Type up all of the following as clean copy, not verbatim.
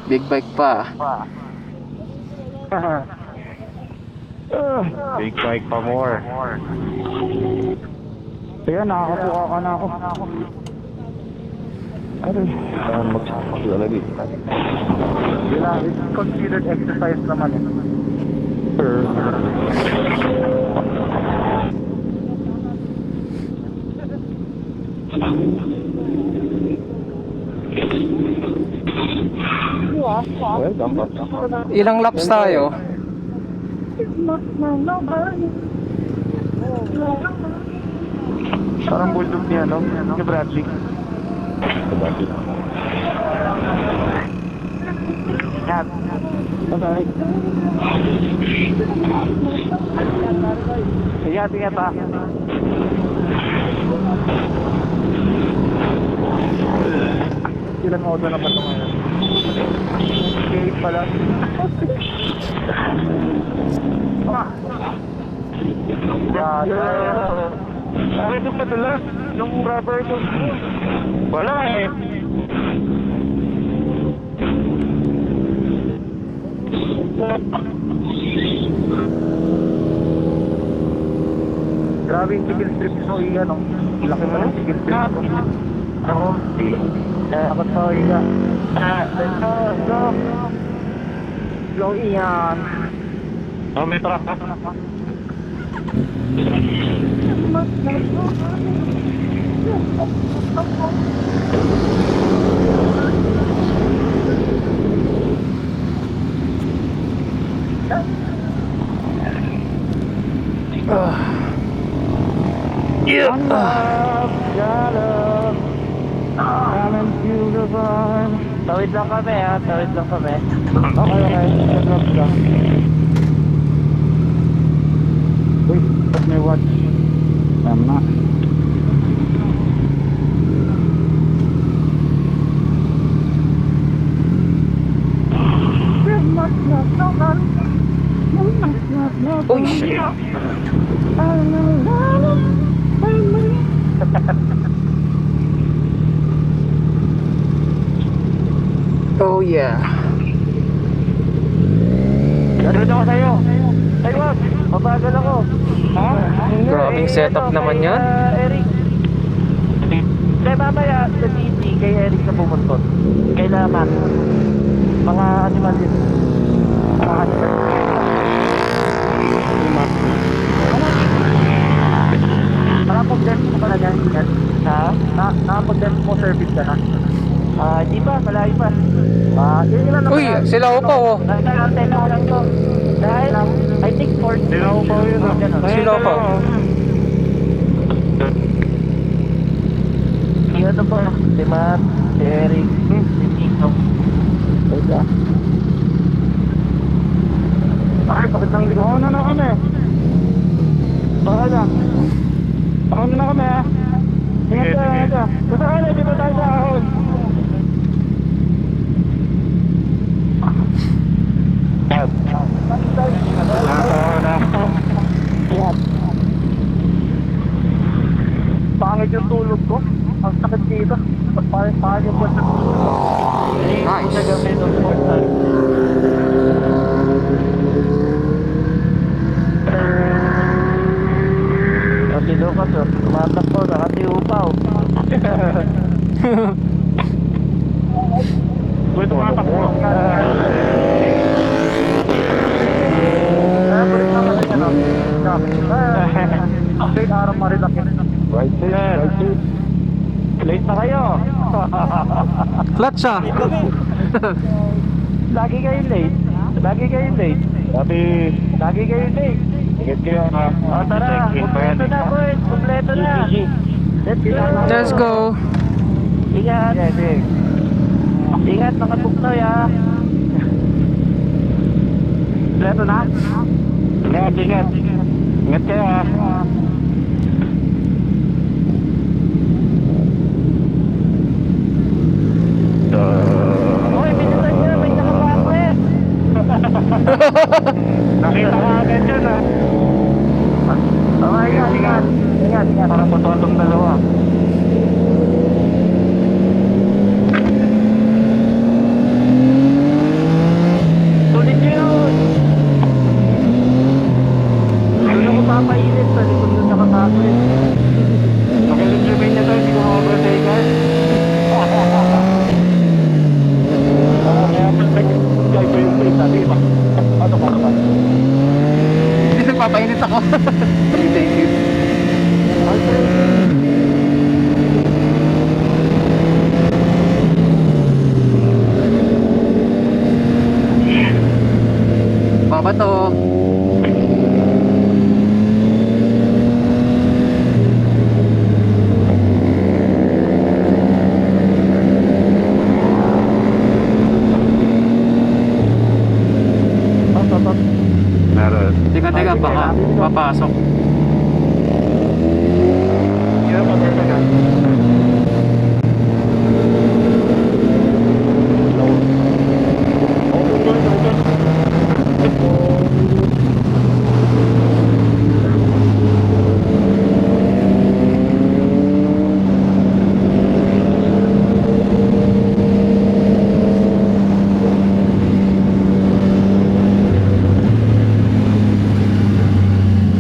Big bike pa. Big bike pa more. Kaya nakakapuka ka na ako. Ano? Magsasakla lagi. It's considered exercise naman eh. Sure. Ilang laps tayo? Parang bulldog niya, no? Ni Bradley. Yan. Okay. Ingat pa. Ilan auto na ba ito ngayon? 8 pala. Bakit ito padulas? Nung rubber ko? Wala eh. Grabe yung chicken strip so iya no. Laki pa ng chicken strip ko. Ako, dapat sa iya. Slow iyan. Oh, may truck. Tawid lang kami ha, tawid lang kami. Okay, tawid lang. Uy, ba't may watch? Tama. Uy, shit. Oh yeah. Gano'n ako sa'yo. Ay, wag. Mabagal ako. Ha? Grabing setup naman yan. Eric. Kaya mamaya sa DC kay Eric na pumuntot. Kailangan. Mga animal din. Mga animal. Nakapag-dance mo pala dyan? Ha? Nakapag-dance mo service ka na? Di pa, malayo pa. Yun lang naman. Uy, sila upa oh. Nag-antay na lang to. Dahil, I think 4. Sila upa yun. Sila upa. Iyon na po. Si Matt, si Eric, si Tito. Ito. Ay, bakit nang ligaw na kami? Baka lang. Baka na kami ha. Ingat ka, ingat ka. Basta ka na, di ba tayo sa ahon? Pangit yung tulog ko. Ang sakit dito. Parang yung buwan sa tulog. Nice. Nagamit ng portal. Kasi Lucas, tumatakbo na kasi upaw. Uy, tumatakbo. Straight araw marilaki. Right seat. Late na kayo. Clutch ah. Lagi kayo late. Lagi kayo late. Ingat kayo ha. O tara, kumpleto na boys. Kumpleto na. Let's go. Ingat. Ingat mga buknoy ha. Kumpleto na. Ingat. Ingat kayo ha. Uy, pinutan nyo, may nakapako eh. Nakita ka agad yun ha. Ingat. Parang patotong dalawa. bato. Meron. Teka, baka papasok. Kaya pa tayo ka.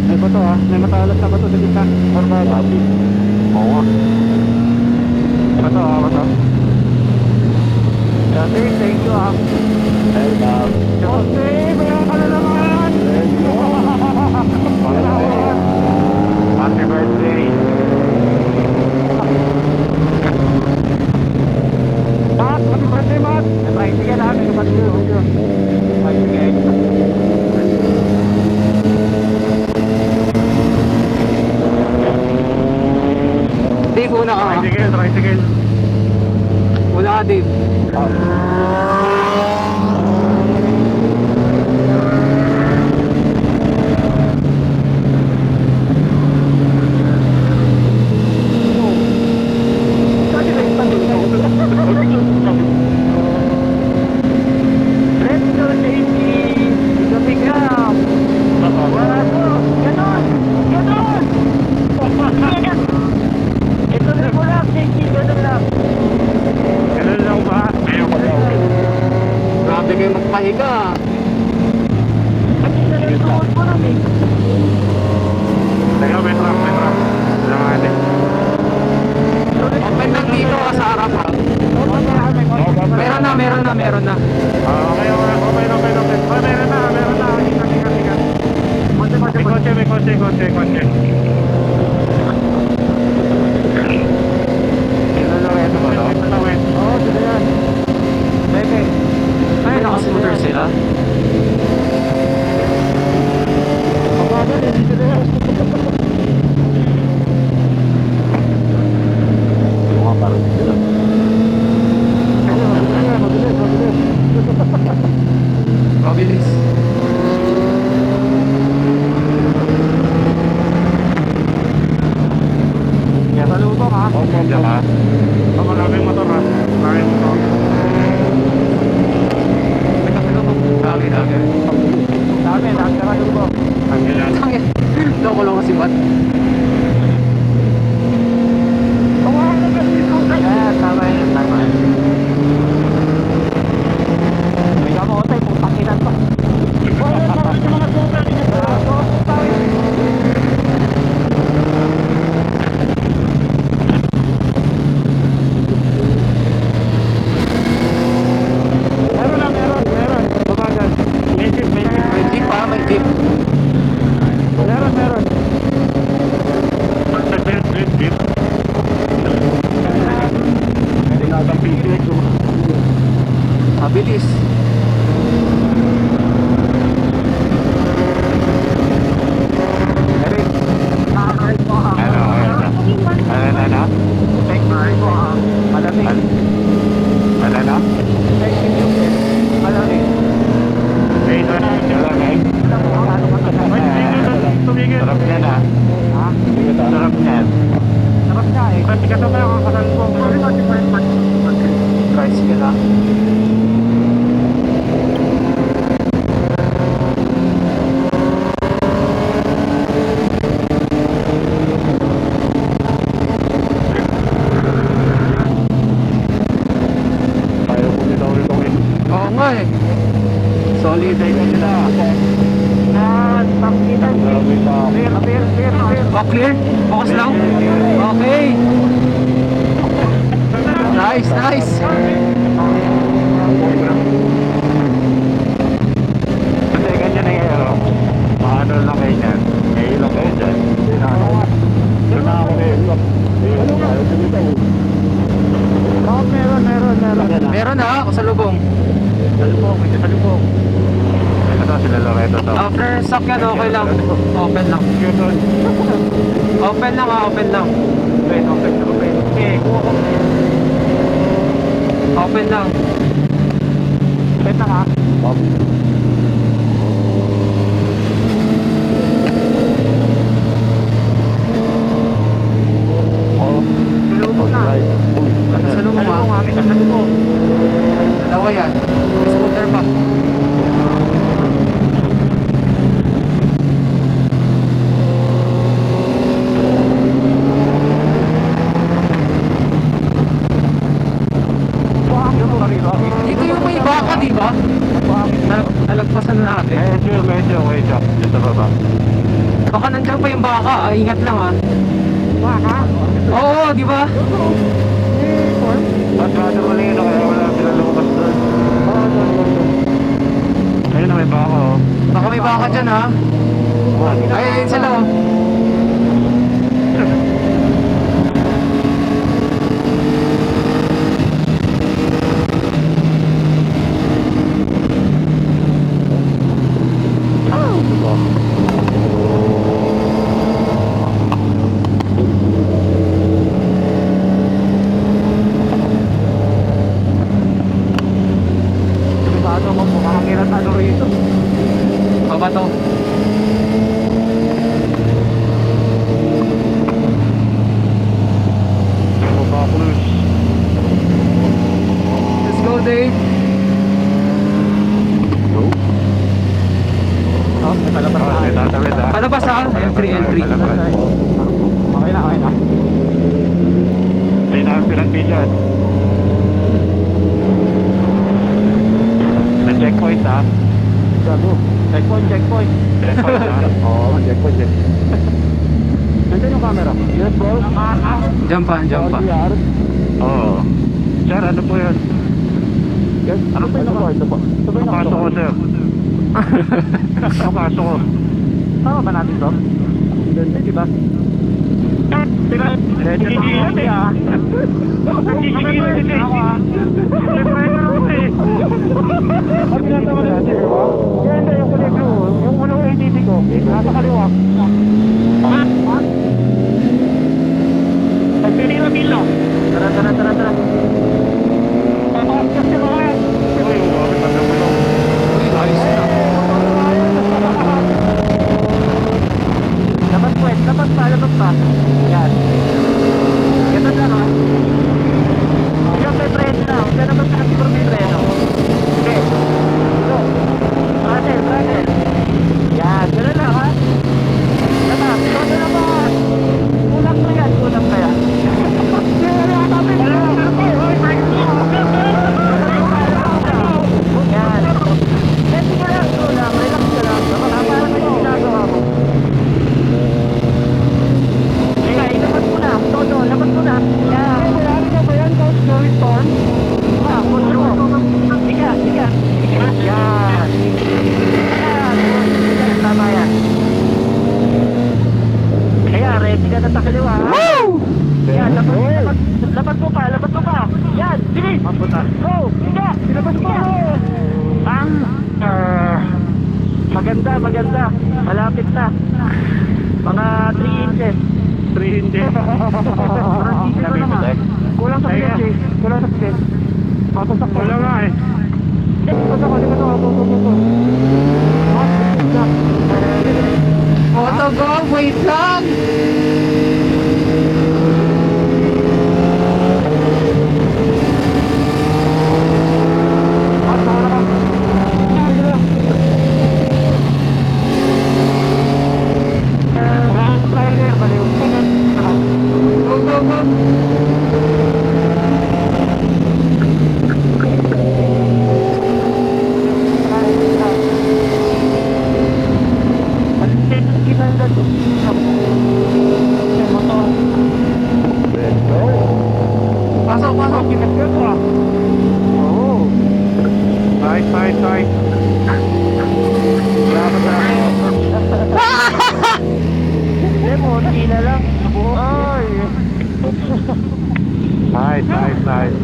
May bato may matalas na bato sa gitna. Normal. Oo. Bato bato. Thank you Okay, bayan ka na naman. Happy birthday. Matt, happy birthday, Matt. Ay, sige na, may kapatid ko. Ay, sige. Dave, una ka. Tricycle. Una ka, Dave. Let's go, JP. Pick up. Ganon. Ito na mo lang, JP. Ganon lang. Ganon lang ba? Grabe kayo magpahiga. Pati na lang tuhod mo lang eh. Teka, may truck. Lang natin. Okay lang dito ka sa harap ha. Meron na. Okay. Meron na. Ingat. May kotse. Oo, sila yan. Bebe. Ay, nakascooter sila. Papagal, hindi sila yan. Mga parang sila. Mabilis. Kaya sa lubong ha. Diyan ka. Maraming motor ha. Maraming motor. Teka, dami. Dami sa lubong. Ang ilan. Tangin. Loko si Matt. Tama. May kamotay, putang inan pa. Mga super Meron. Bumagal. May jeep. May jeep pa, may jeep. Meron. Mabilis. Sarap niyan ha. Sarap niyan. Sarap nga eh. Kasi kasama yung kasal ko. Price ka na. Ayaw ko nila ulit ako Oo nga eh. Solid ay nila. Pakitan. Clear. Oh, clear? Focus lang? Okay. Nice. Kasi ganyan na kayo. Paano lang kayo dyan? Ngayon lang kayo dyan. Doon na ako ngayon. Ayaw ko nito. Meron. Meron na ako sa lubong. Salubong. to, sila Loreto to. After sakyan, okay lang. Open lang. Yun. Open lang open lang. Open. Okay. Open lang. Open na ka. Lulubog na. Sa lubog ha. Dalawa yan. May scooter pa. Dito yung may baka, di ba? Nalagpasan na natin. Medyo, wait up. Dito baba. Baka nandiyan pa yung baka. Ingat lang ha. Baka? Oo, di ba? At matter mo lang kaya wala sila lumabas doon. Ayun na, may baka oh. Baka may baka dyan ha. Ay, ayun sila oh. Ano mo, mukhang hirap ano rito. Baba to. Baba cruise. Let's go, Dave. Oh, may palabas na. May tatawid ah. Palabas ha. Entry. Palabas. Okay na. May pinagpilyan. May checkpoint ah. Gago. Checkpoint. Checkpoint ah. Oo, checkpoint. Nandiyan yung camera. Yes, boss. Diyan pa. RDR. Oo. Sir, ano po yun? Yes. Ano pa yung ito po? Ito ba yung Kaso ko sir. Kaso ko. Tama ba natin to? Hindi, di ba? Nagigilan eh. Nagigilan eh. Ako ah. Ang pinatawa na natin, di ba? Yan, hindi, yung kulay blue. Yung unang ATV ko. Nasa kaliwa. Nagpinilo-milo. Tara. Kasi mga yan. Uy, bakit matapulong? Uy, ayos na. Labas pa. Yan. Ganun lang ha. Yung may preno na. Huwag ka naman sa siguro may preno. Okay. So, throttle. Yan. Ganun lang ha. Todo naman. Kulang pa yan. Yan. Sige lang. Kulang. Relax ka lang. Para may ginagawa mo. Labas mo na. Todo. Labas mo na. Yan. Marami na ba yan? Coach Joey Storm? Control. Siga. Yan. Tama yan. Kaya, ready ka na sa kaliwa. Woo! Yan, labas mo pa. Yan, bilis! Go! Siga! Labas mo! Maganda. Malapit na. Mga 3 inches. 3 hindi. Kulang sa bilis. Papasak Wala nga eh. Papasak. Auto go, wait lang. Go. Pasok. Nice. Hindi mo, tila lang. Ay. Nice.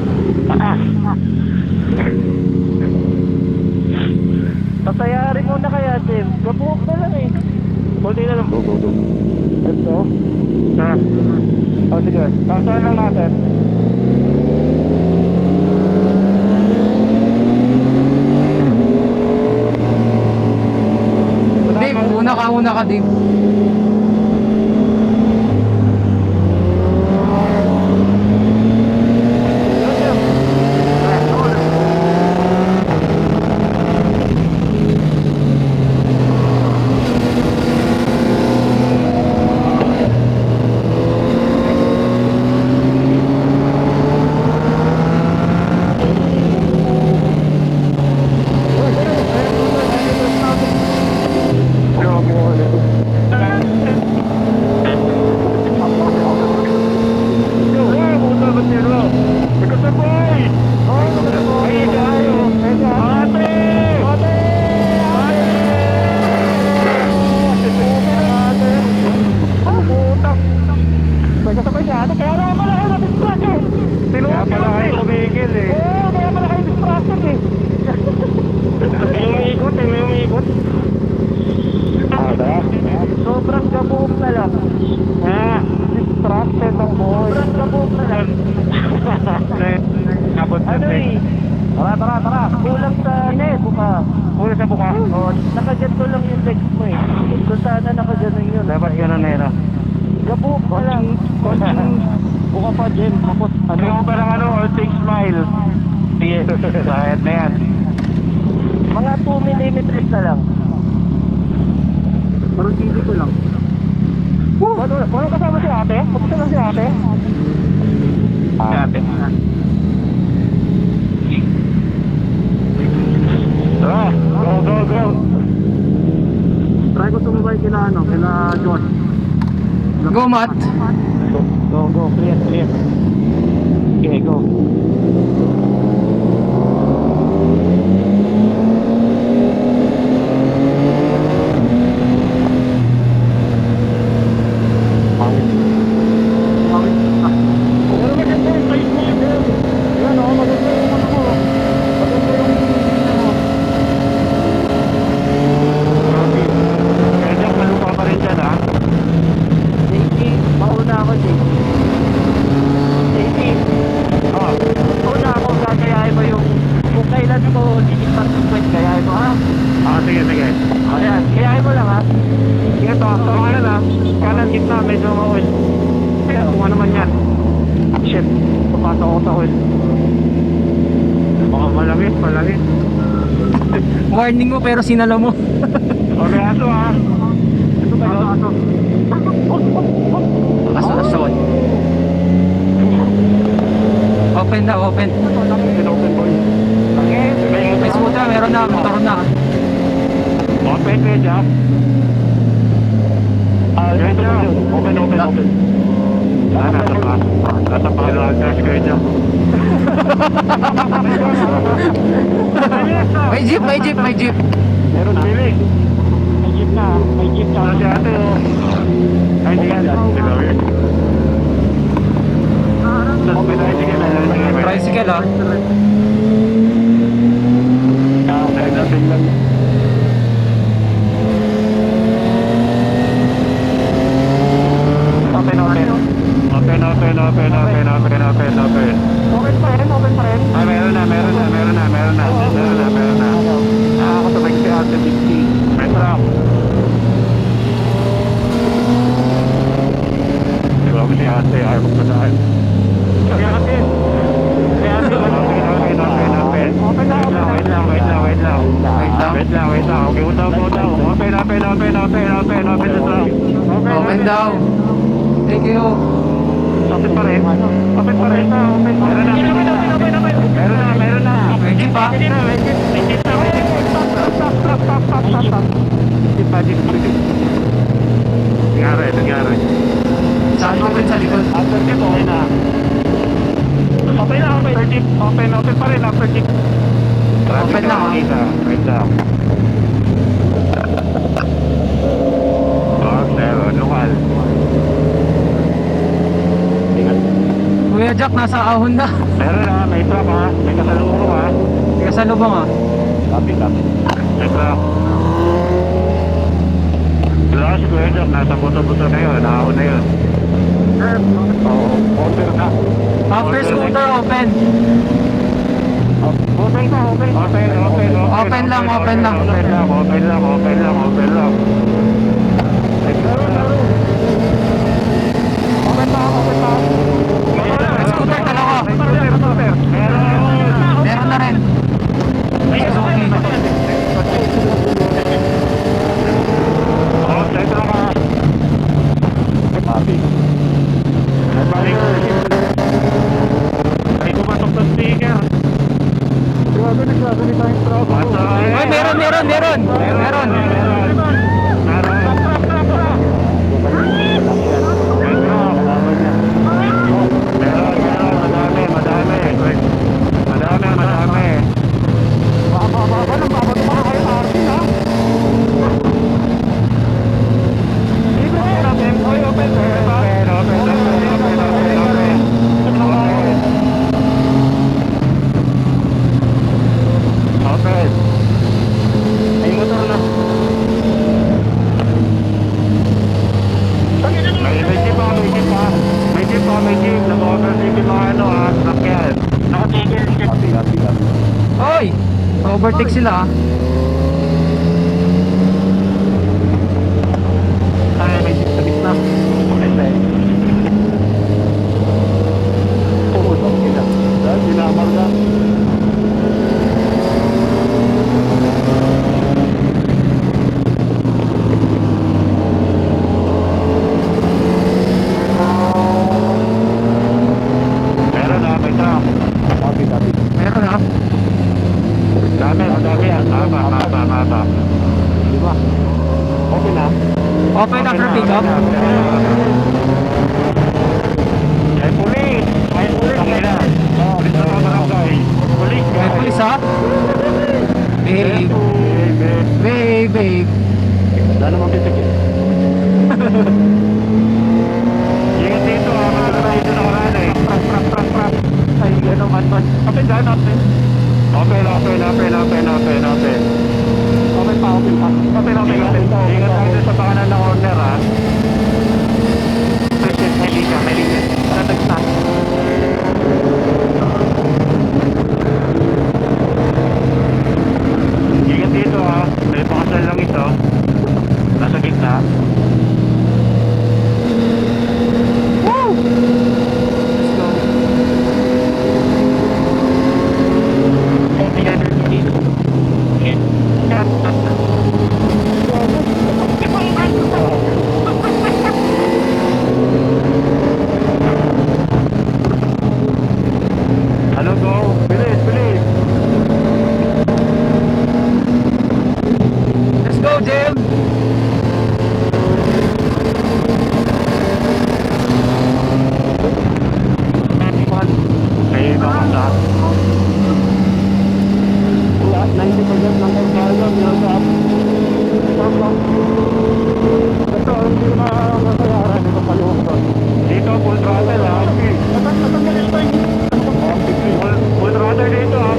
Pasayarin mo na kaya Gabuhok na lang eh. Kunti na lang. Go. Ito. Sige. Taksahan lang natin. Dave, una ka, Dave. Sobrang gabuhok na lang. Distracted ang boy. Sobrang gabuhok na lang. Abot na Ano eh? Tara. Kulang sa buka. Kulang sa buka. Oh, nakaganto lang yung legs mo eh. Kung sana nakaganon yun. Dapat gano'n na yun. Gabuhok na lang. Buka pa, Jen. Tapos, ano yung parang all things smile. Sige, kahit na yan. Mga 2mm na lang. Parang TV ko lang. Wala kasama si ate? Pupunta lang si ate? Ate. Tara, go. Try ko tumabay kila John. Go, Matt. Go, clear. Okay, go. Mauna ako, JP. Mauna ako, kakayahin mo yung kung kailan mo lilipat yung kwent, kayahin mo ha? Sige. Ayan, kayahin mo lang ha? Sige, tama na lang. Kanan gitna, medyo ma-oil. Kaya, kung ano man yan. Shit, papasok ako sa oil. Baka malangit. Warning mo pero sinala mo. Okay, aso ha. Ito tayo. Aso. Open na. Open boy. May scooter, meron na, motor na. Open, Kuya. Open. Nasa pangalan ka, Kuya. May jeep. Meron pili. May jeep na. Si ate, Ay, hindi yan. Tricycle, ah. Open. Open pa rin. Ay, meron na. Nakakasabay si ate, Big T. May truck. Grabe si ate, ayaw ko pa dahil. Sige ate. Wait lang. Okay, utaw. Open the truck. Open daw. Thank you. Open pa rin. Meron na. May jeep, ah. Nangyari. Saan open sa likod? After jeep, okay na. After jeep. Open pa rin after jeep. Open na, ah. Wait lang. Lokal. Kuya Jack, nasa ahon na. Meron na, may truck ha. May kasalubong ha. Teka sa lubang, ah. Copy. May truck. si Kuya Jack, nasa buto-buto na yun, nakaon na yun. Oo, order na. After scooter, open. Open ka, open. Open lang, open lang. Open lang. Scooter, dalawa. Meron na rin. Suzuki. Dentro ka. Papi. Ay, pumasok sa sticker. Nagsasalita yung truck. Ay, meron. Meron. Madami. Open. Ay, motor na. May jeep. Nag-overtake yung mga sakyan. Nakatigil. Oy! Overtake sila ah. Ay, may jeep sa gitna. Pumusok sila. Dahil sinamar na. Meron na, may truck. Meron ah. Madami yan. Tama. Diba? Okay na. Open after pick up. May pulis. Okay na. Pulis na mga barangay. Pulis. May pulis ah. Babe. Babe. Wala namang titigil. Ingat dito ah. Mga dito na wala eh. Prak. Ay, ano man. Open dyan, open. Open. Open pa. Ingat tayo dun sa pakanan ng corner ah. May liga. Para tagsa. Ingat dito ah. May pakasal lang ito. Nasa gitna. Woo! Let's go. Hello, go. Bilis. Let's go, Jim! May pakasal. 90% ng pagkala nasa ito, hindi na masayaran ito paluwag. Dito, full throttle ha. Full throttle dito ha.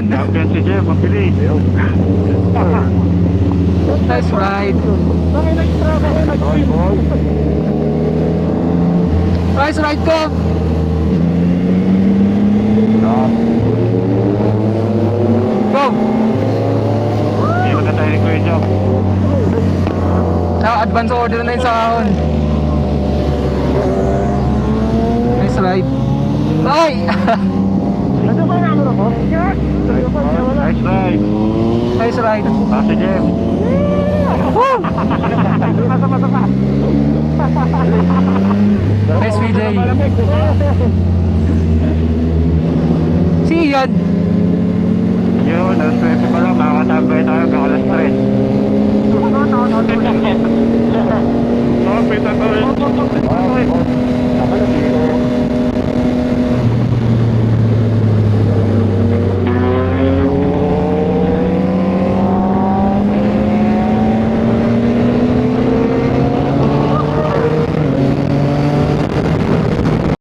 Ian. Champion si Jeff, ang bilis. Nice ride. Boy, boy. Nice ride, Kev. Go. Ikot na tayo ni Kuya Jeff. Advance order na yun sa kahon. Nice ride. Ay! Ano ba yung numero ko? Nice ride. Nice ride. Ah, si Jeff. Nice VJ. Si Ian. Yun, alas 13 pa lang, makakatambay tayo hanggang alas 3. Kapit na tayo.